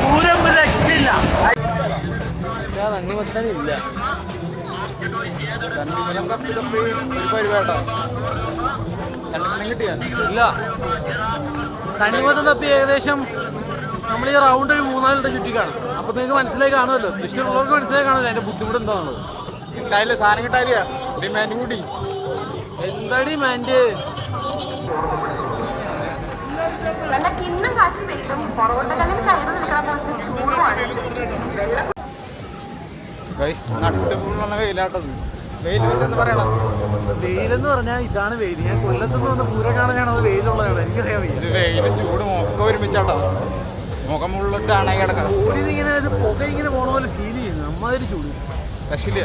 പൂരം രക്ഷയില്ല. തണ്ണിമത്തനില്ല. ഇല്ല, തണ്ണിമത്തം തപ്പി ഏകദേശം നമ്മൾ ഈ റൗണ്ട് ഒരു 3-4 വട്ടം ചുറ്റി കാണും. അപ്പൊ നിങ്ങൾക്ക് മനസ്സിലായി കാണുമല്ലോ, തൃശ്ശൂരുള്ളവർക്ക് മനസ്സിലായി കാണുമല്ലോ അതിന്റെ ബുദ്ധിമുട്ട് എന്താണുള്ളത്. സാധനം കിട്ടാനില്ല, ഡിമാൻഡ് കൂടി. എന്താ ഡിമാൻഡ്? വെയിലാട്ടത്. വെയിലെന്ന് പറഞ്ഞാൽ ഇതാണ് വെയിൽ. ഞാൻ കൊല്ലത്തുനിന്ന് വന്ന് പൂരം കാണാനാണ് അത് വെയിലുള്ളതാണ്. എനിക്കറിയാൻ വയ്യ. വെയിലും ചൂടും ഒക്കെ ഒരുമിച്ചാട്ടോ. മുഖം മുള്ളിട്ടാണ് കിടക്കാം. ഓടിയത് ഇങ്ങനെ പുക ഇങ്ങനെ പോണ പോലെ ഫീൽ ചെയ്യുന്നു. അമ്മാതിരി ചൂട്. രക്ഷയില്ല.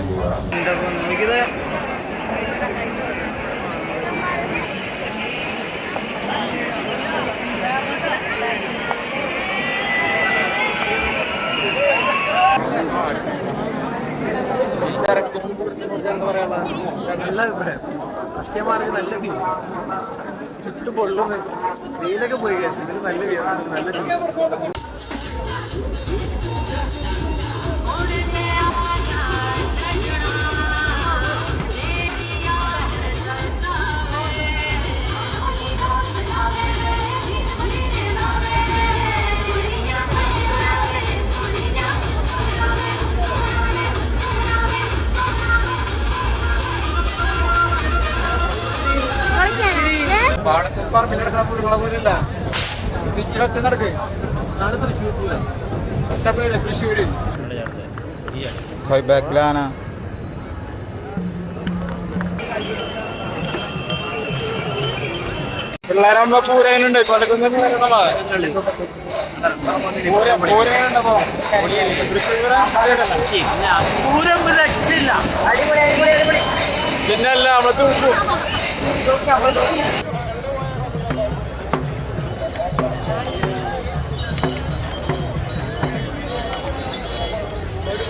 നല്ല അഭിപ്രായം. ഫസ്റ്റ്മാർക്ക് നല്ല ഫീൽ. ചുട്ടു പൊള്ളുന്നു. വെയിലൊക്കെ പോയി കഴിച്ചു. നല്ല നല്ല ചൂട്. തൃശ്ശൂര് പിള്ളേരാകുമ്പോ പൂരനുണ്ട്. പൂരം രക്ഷയില്ല. പിന്നല്ല നമ്മള്